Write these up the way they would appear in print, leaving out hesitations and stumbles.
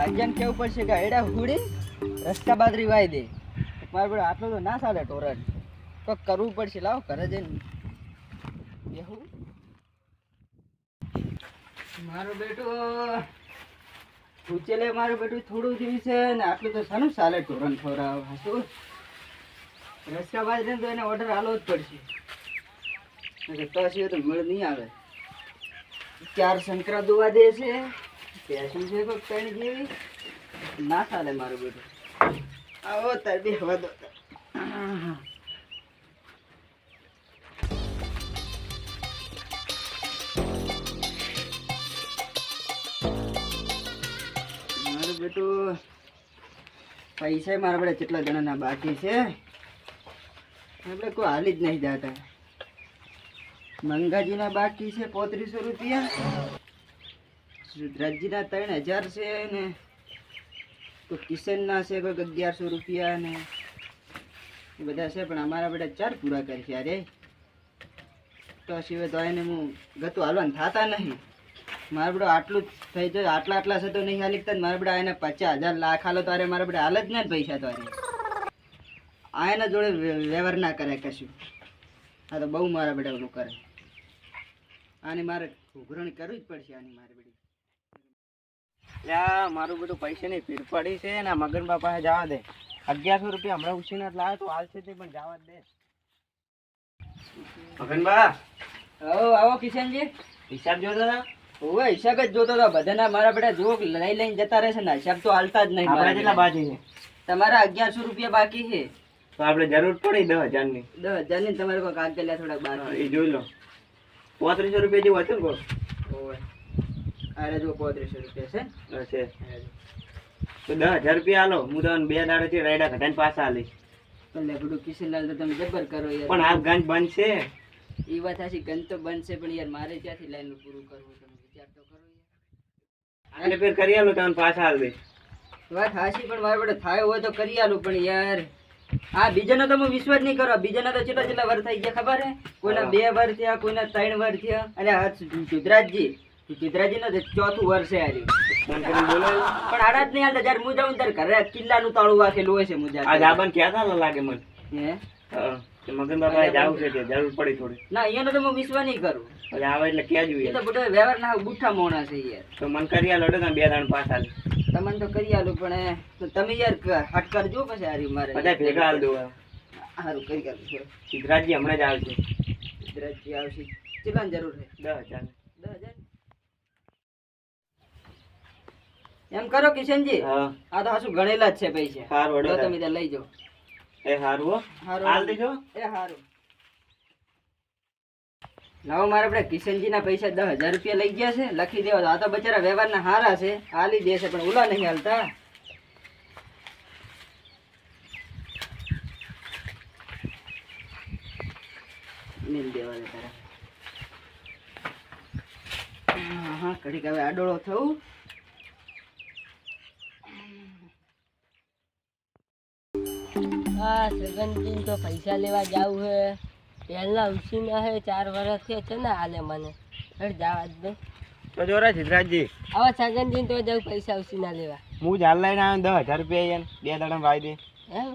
ભાગ્યાને કેવું પડશે કે એડા હુડી રસ્તા બાદરી વાઈ દે. મારે બધું આટલું તો ના ચાલે ટોરન. કોક કરવું પડશે. લાવો ઘરે જઈને બેહું. મારું બેટું ઉચેલે મારું બેટું થોડું જેવી છે ને આટલું તો શાનું ચાલે ટોરન ખવડાવ શું રસ્તા બાજરી તો એને ઓર્ડર આલવો જ પડશે. તો સિવાય તો મેળ નહીં આવે. 4 સંકરા દુવા દે છે પેશું છે કોક ત્રણ જેવી ના ચાલે મારું બેટું. આવો તાર બે હવા દો. મારું બેટું પૈસા મારા બધા કેટલા જણાના બાકી છે આપણે કોઈ હાલી જ નહીં જાતા. મંગાજીના બાકી છે 3500 રૂપિયા, સુધરાજીના 3000 છે ને તો કિશનના છે કોઈ 1100 રૂપિયા ને એ બધા છે. પણ અમારા બધા 4 પૂરા કરશે અરે તો સિવાય તો એને હું ગતું હાલવાનું થતા નહીં. મારા બધા આટલું જ થઈ જાય. આટલા છે તો નહીં હાલી શકતા. મારા બધા એને 50,000 લાખ હાલો તો અરે મારા બધા હાલ જ ના પૈસા તો અરે આ એના જોડે વ્યવહાર ના કરે કશું. હા તો બહુ મારા બધા ઓલું કરે. આની મારે ઉઘરણી કરવી જ પડશે. આની મારે બધી મારું બધું પૈસાની પીર પડી છે ને મગન બાપા જવા દે. 1100 રૂપિયા હમણાં ઉછીને લાવે તો હાલ છે તે પણ જવા દે. મગનબા આવો કિશનજી. હિસાબ જોતો હતા? ઓવે હિસાબ જ જોતો હતો. બધાના મારા બેટા જોક લઈ લઈને જતા રહેશે ને હિસાબ તો હાલતા જ નહીં. આપણા કેટલા બાકી છે? તમારા 1100 રૂપિયા બાકી છે. તો આપણે જરૂર પડી 10,000 ની. 10,000 ની તમારે કોઈ કાગળ થોડાક બાર એ જોઈ લો. 3500 રૂપિયા જેવું હતું ને. ઓવે અરે જો 3500 રૂપિયા છે. તો 10,000 રૂપિયા આલો. હું તમને 2 દાડેથી રાયડા ઘટાઈને પાછા આલીશ. એટલે બધું કિશનલાલ તો તમે જબર કરો યાર. પણ આ ગંજ બંધ છે. એ વાત સાચી ગંજ તો બંધ છે પણ યાર મારે ક્યાંથી લાઈન પૂરું કરવું તમે વિચાર તો કરો યાર. આને ફેર કરી આલો તમને પાછા આલ દે. વાત સાચી પણ મારે બધે થાય હોય તો કરી આલું પણ યાર આ બીજાનો તો હું વિશ્વાસ નહીં કરો. બીજાના તો કેટલા વર થઈ ગયા ખબર હે? કોઈના 2 વર થયા, કોઈના 3 વર થયા. અને આ સુધરાજી નો 4થું વર્ષ છે આજે. પણ આડા જ નહીં હાલતા. જયારે હું જાઉં ત્યારે ઘરે કિલ્લાનું તાળું વાખેલું હોય છે. મુજા આ જાબન ક્યાં લાગે મને હે મગન બાપા જાવું છે કે જરૂર પડી થોડી. ના અહીંયાનો તો હું વિશ્વાસ નહીં કરું. એટલે આવે એટલે ક્યાં જોઈએ તો બધો વ્યવહાર ના બુઠ્ઠા મોણા છે યાર. તો મન કરી આલો ને 2 દાણ પાછા તમને તો કરી આલું પણ તમે યાર હટ કરજો પછી હારી મારે બધા ભેગા હાલ દો. સારું કરી આલું. સિદ્ધરાજજી હમણાં જ આવશે. સિદ્ધરાજજી આવશે. કેટલાની જરૂર છે? 10,000. 10,000 એમ કરો કિશનજી. આ તો હાસુ ગણેલા જ છે પૈસા. સારું તમે ત્યાં લઈ જાઓ. એ હારું હાલ દેજો. એ હારું લાવો. મારે આપણે કિશનજી ના પૈસા 10,000 રૂપિયા લઈ ગયા છે. લખી દેવા. આ તો બચારા વ્યવહારના હારા છે હાલી દેશે પણ ઓલા નહીં હાલતા. મિલ દેવા દે તારા. હા ઘડીક હવે આડોળો થવું. હા સગનજી તો પૈસા લેવા જાવું હે. પહેલા ઉછીના હે 4 વર્ષ છે ને હાલે મને હટ જવા જ દે. તો જોરા સિદ્ધરાજજી હવે સગનજી તો જાઉં પૈસા ઉછીના લેવા. હું જાલ લઈને આવ્યો 10,000 રૂપિયા યાર 2 દાડા વાઈ દે. એમ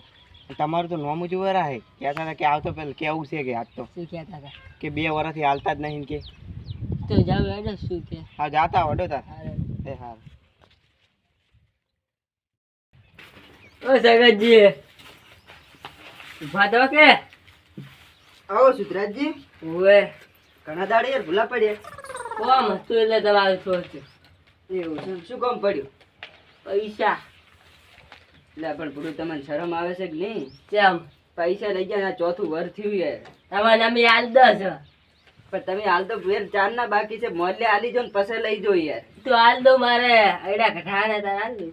તમારું તો નોમ જ ઉભા રહે. કહેતા હતા કે આવતો પેલા કેવું છે કે આજ તો શું કહેતા હતા કે 2 વર્ષથી હાલતા જ નહીં કે. તો જાવ એડો શું કે. હા જાતા વડો તાર. એ હાર ઓ સગનજી ઉભા તો કે. આવો સિદ્ધરાજજી. ઓએ ઘણા દાડે યાર ભૂલા પડ્યા. કોમ હતું એટલે તમારું સોચ્યું. એવું છે? શું કામ પડ્યું? પૈસા. એટલે પણ પૂરું તમને શરમ આવે છે કે નહીં? કેમ? પૈસા લઈ ગયા 4થું વર્ષ થયું યાર. તમારે અમે હાલ 10 પણ તમે હાલ તો ફેર 4 ના બાકી છે. મોલે હાલી જો ને પછી લઈ જો યાર. તો હાલ દો મારે આયડા ઘટાડા તાર હાલ દો.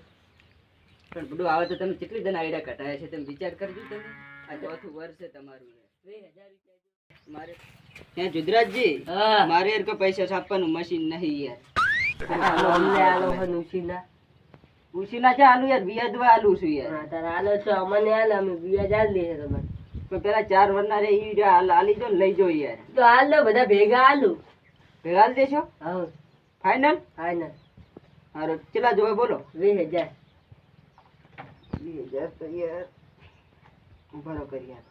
પણ બધું આવે તો તમે કેટલી જણ આયડા ઘટાયા છે તમે વિચાર કરજો. તમે આ 4થું વર્ષ છે તમારું. 2000 રૂપિયા મારે ત્યાં જુદરાજજી. મારે યાર કોઈ પૈસા છાપવાનું મશીન નહીં યાર. અમને આલો હન ઉછીના. ઉછીના છે આલુ યાર. વ્યાજવા આલુ છું યાર. તાર આલો છો અમને હાલ અમે વ્યાજ હાલ દે તમને. પણ પેલા 4 વર્ષના રે ઈ હાલી જો ને લઈ જો યાર. તો હાલ દો બધા ભેગા હાલું. ભેગા હાલ દેશો? હા ફાઈનલ. ફાઈનલ. હારું કેટલા જોવે બોલો? 20,000. 20,000 તો યાર ઉભારો કરી યાર.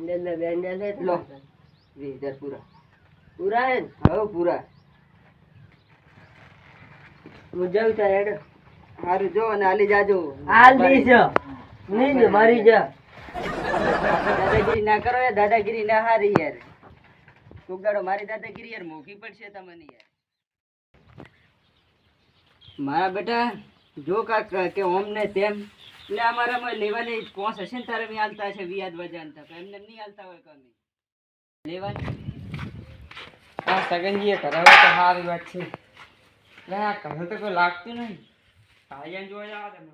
બેન્ડલ બેન્ડલ હે લો. તો 20,000 પૂરા. પૂરા હે ને? હવે પૂરા. હું જાઉં તારે હેડો. હારું જો અને આલી જાજો. હાલ દીજો નહીં ને મારી જા. દાદાગીરી ના કરો યાર, દાદાગીરી ના હારી યાર. કોક દાડો મારી દાદાગીરી યાર મોઘી પડશે તમને યાર. મારા બેટા જો કાક કે ઓમ ને તેમ એટલે અમારામાં લેવાની કોસ હશે ને તારે બી હાલતા હશે વ્યાજ વજાન તો એમને નહીં હાલતા હોય કમી લેવાની. આ સગનજીએ કરાવે તો સારી વાત છે. લે આ કહે તો કોઈ લાગતું નહીં. ભાઈયાને જોવા જવા દે મને.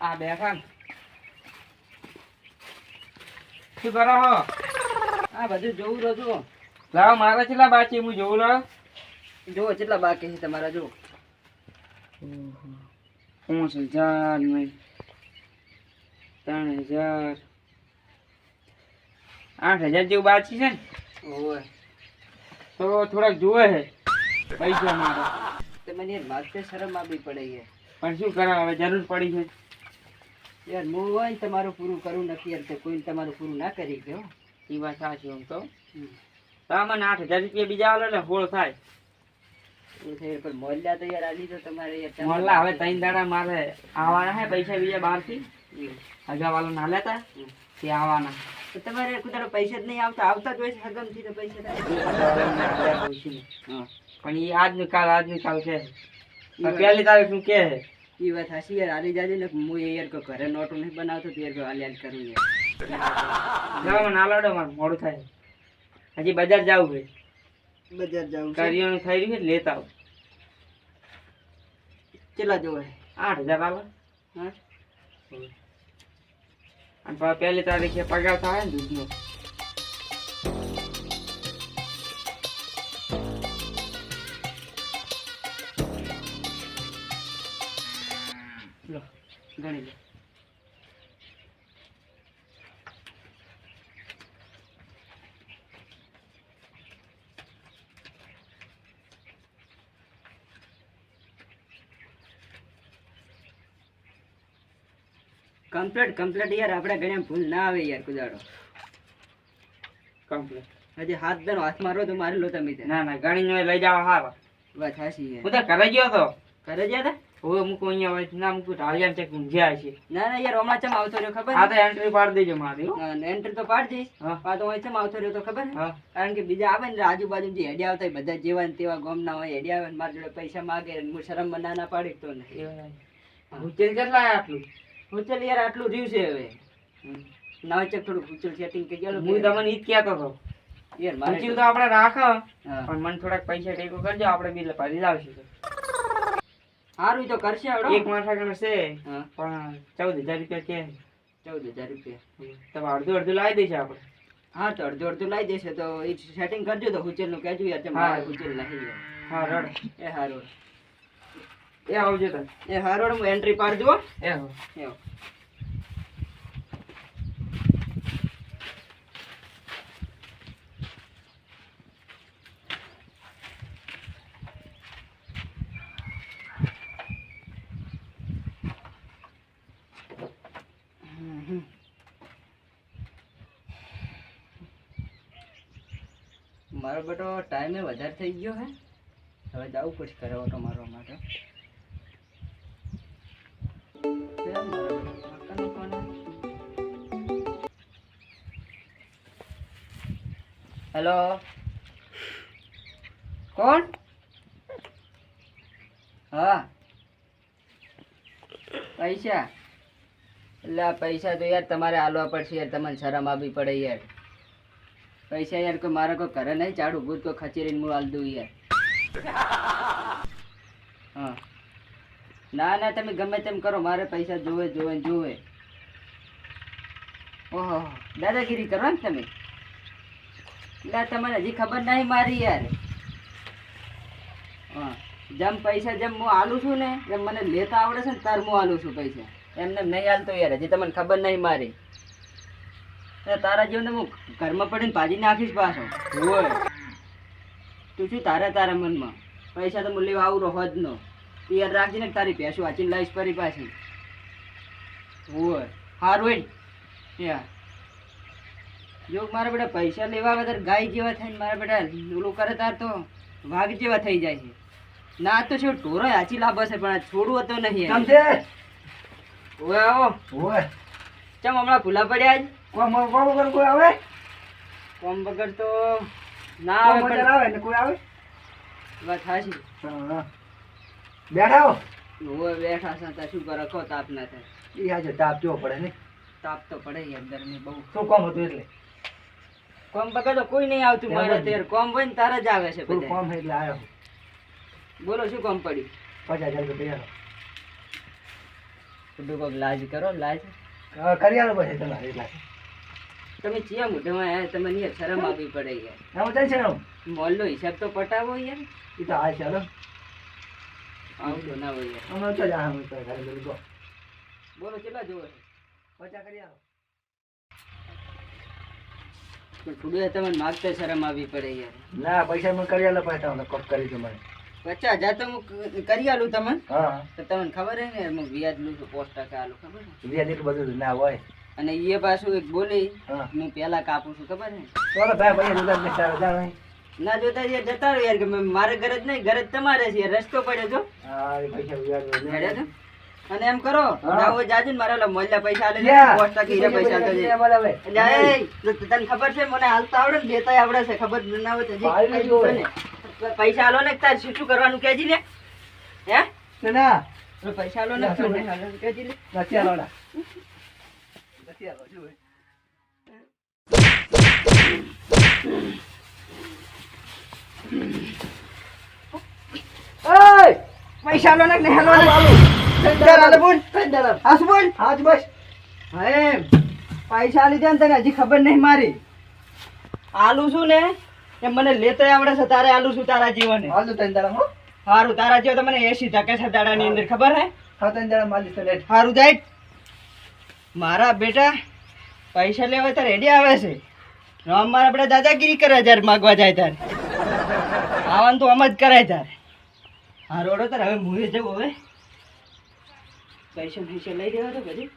આ બેઠા ને. શું કરો હો? આ બધું જોવું રહો. લાવો મારા છેલ્લા બાકી હું જોઉં લાવ. જુઓ કેટલા બાકી છે તમારા જો. 5,000 નહીં 3,000 8,000 જેવું બાકી છે ને ઓય તો થોડાક જોવે છે પૈસા મારા. તે મને યાર માગતે શરમ આવવી પડે યાર. પણ શું કરા હવે જરૂર પડી છે. યાર હું હોય ને તમારું પૂરું કરું નથી યાર તો કોઈ તમારું પૂરું ના કરી ગયો. એ વાત સાચી આમ તો. મને 8,000 રૂપિયા બીજા આલો એટલે હોળ થાય. એ થઈ પણ મોલ્યા તો યાર આલી તો તમારે યાર. મોલ્લા હવે 3 દાડા મારે આવવાના હે પૈસા બીજા બહારથી. હગા વાળો ના લેતા તે આવવાના. તો તમારે કુદાડો પૈસા જ નહીં આવતા જ હોય છે હગમથી તો પૈસા. પણ એ આજનું કાલ છે. પહેલી તારીખ નું કે છે. એ વાત હાસી યાર આલી જાજે ને હું યાર કોઈ ઘરે નોટો નહીં બનાવતો તો યાર આલી આલી કરું યાર. જાવ ના લાડો મારે મોડું થાય. હજી બજાર જવું છે. બજાર જાઉં છે. કરિયાણું થઈ રહ્યું છે લેતા આવું. કેટલા જોવે? 8,000 આલો. હા અને પાછા પહેલી તારીખે પગાર થાય ને દૂધનો. લો ગણી લો. કમ્પ્લીટ યાર આપણે ગણ્યા ભૂલ ના આવે યાર કુદાડો. કમ્પ્લીટ. હજી હાથ દનો હાથ મારો તો મારી લો તમે. ના ના ગણીને લઈ જાવ હારા. વાત હાસી યાર. હું તો ઘરે ગયો તો. ઘરે ગયા તા? હવે મૂકું અહીંયા હોય ના મૂકું ઢાળિયા ચેક ઊંઘ્યા છે. ના ના યાર હમણાં ચમ આવતો રહ્યો ખબર? આ તો એન્ટ્રી પાડી દેજો મારી હો. એન્ટ્રી તો પાડ દઈશ. હા. આ તો અહીં ચમ આવતો રહ્યો તો ખબર? હા. કારણ કે બીજા આવે ને આજુબાજુ જે હેડિયા આવતા હોય બધા જેવા ને તેવા ગોમના હોય હેડિયા આવે ને મારી જોડે પૈસા માગે ને હું શરમમાં ના પાડી તો નહીં. ઉચેલ કેટલા આયા આટલું? હું ચાલ યાર આટલું રહ્યું છે હવે. ના ચક થોડું ઉચલ સેટિંગ કરી ગયેલું. હું તમને ઈ જ કહેતો હતો. યાર મારે ઉચેલ તો આપણે રાખો હા. પણ મને થોડાક પૈસા ટેકો કરજો આપણે બિલ ભરી લાવશું. સારું તો કરશે આવડો. એક માથા કણ છે હા પણ 14,000 રૂપિયા કે 14,000 રૂપિયા. તમે અડધું લાવી દઈશું આપણે. હા તો અડધું લાવી દેશે તો એ સેટિંગ કરજો તો હુચેલ નું કહેજો યાર. મારે હુચેલ નહીં યાર. હા રડ એ હારું એ આવજો તમે. એ હારું હું એન્ટ્રી પાડજો. એ હો એવો. મારો બેટો ટાઈમે વધારે થઈ ગયો હે. હવે જવું પડશે ઘરે ઓટો મારવા માટે. કેમ મારો બેટો કાકાનો ફોન આવે? હેલો કોણ? હા પૈસા એટલે આ પૈસા તો યાર તમારે આલવા પડશે યાર. તમને શરમ આવવી પડે યાર. પૈસા યાર કોઈ મારા કોઈ ઘરે નહીં ચાડું ભૂત કોઈ ખચેરીને હું આલ દઉં યાર. હા ના ના તમે ગમે તેમ કરો મારે પૈસા જોવે. ઓહો દાદાગીરી કરો ને તમે. એટલે તમને હજી ખબર નહીં મારી યાર. હા જેમ પૈસા જેમ હું આલું છું ને એમ મને લેતા આવડે છે ને તાર હું આલું છું પૈસા. એમને એમ નહીં હાલતો યાર, હજી તમને ખબર નહીં મારી. અરે તારા જેવું હું ઘરમાં પડીને ભાજી નાખીશ પાછો. હોય તું શું તારા મનમાં પૈસા તો હું લેવા આવું રહો જ નો. તું યાદ રાખજે ને કે તારી ભેંસો વાંચીને લાવીશ ફરી પાછી. હોય સારું હેડ યાર. જો મારા બેટા પૈસા લેવા આવે ત્યારે ગાય જેવા થઈને મારા બેટા ઓલું કરે તાર તો વાઘ જેવા થઈ જાય છે. ના તો શું ઢોરો હાચી લાભ હશે પણ આ છોડવું હતો નહીં. સમજે ઓય આવો. ઓય ચમ હમણાં ભૂલા પડ્યા જ. કોમ વગર કોઈ આવે? કોમ વગર તો ના આવે કોમ વગર પણ આવે ને કોઈ આવે? વાત હાચી. હા. બેઠા હો? ઓય બેઠા છે ત્યાં શું કરો કહો તાપ ના થાય. ઈ આજે તાપ કેવો પડે ને? તાપ તો પડે યાર ગરમી બહુ. શું કામ હતું એટલે? કોમ વગર તો કોઈ નહીં આવતું મારા તેર. કોમ હોય ને તારે જ આવે છે થોડું બધા. કામ છે એટલે આવ્યો. બોલો શું કોમ પડ્યું? 50,000 રૂપિયા બધું કોક લાજ કરો લાજ. કરી આલો પછી તમારે એટલા. તમે ચિયા મોઢામાં આયા તમને યાર શરમ આવવી પડે યાર. આમ ચાલ છે આમ. મોલનો હિસાબ તો પટાવો યાર. ઈ તો આ ચાલો. આવું તો ના હોય યાર. અમે તો જા અમે તો ઘરે લઈ ગયો. બોલો કેટલા જોવે છે? 50 કરી આલો. પણ થોડું તમને માગતા શરમ આવવી પડે યાર. ના પૈસા મને કરી આલો પછી તમને કોક કરી દો મને. 50,000 તો હું કરી આલું તમને. હા. તો તમને ખબર હે ને હું વ્યાજ લઉં છું 5% આલું ખબર છે? વ્યાજ એટલું બધું ના હોય. અને એ પાછું એક બોલી હા. હું પેલા કાપું છું ખબર હે? ચાલો ભાઈ ભાઈ રૂપિયા ને 4,000 નહીં. ના જોતા યાર જતા રહો યાર કે મારે ગરજ નહીં, ગરજ તમારે છે યાર. રસ્તો પડ્યો છો હા એ પૈસા વ્યાજ હેડે છો? અને એમ કરો હા. જાઓ જાજુ ને મારા મોલ્લા પૈસા આલે લ્યા. 5% હીરા પૈસા આલતો જઈએ. બોલાવે. એટલે એ તને ખબર છે મને હાલતા આવડે ને દેતાય આવડે છે. ખબર ના હોય તો જે ભાઈ કઈ જોવે. છે ને પૈસા આલો ને તાર શું શું કરવાનું કહેજી લે. હે ના તો પૈસા આલો ને શું નહીં આલો કહેજી લે. નથી આલો ના. નથી આલો જો. ઓય પૈસા આલો ને નહીં આલો આલો બોલ હાસ બોલ. હાજ બસ. હે પૈસા આલી દે ને તને હજી ખબર નહીં મારી. આલુ છું ને એ મને લેતોય આવડે છે. તારે આલુ છું તારા જીવને. હાલ તો તને દાડા હો. હારું તારા જેવો તો મને 80% છે દાડાની અંદર ખબર હે. હા તને દાડા માલી તો લેટ. હારું જાય મારા બેટા પૈસા લેવા તો રેડી આવે છે. રામ મારા બેટા દાદાગીરી કરે જ્યારે માગવા જાય ત્યારે. આવવાનું તો આમ જ કરાય તારે. હારું ઓડો તારે હવે મુએ જવું હવે. પૈસા લઈ દેવા તો પછી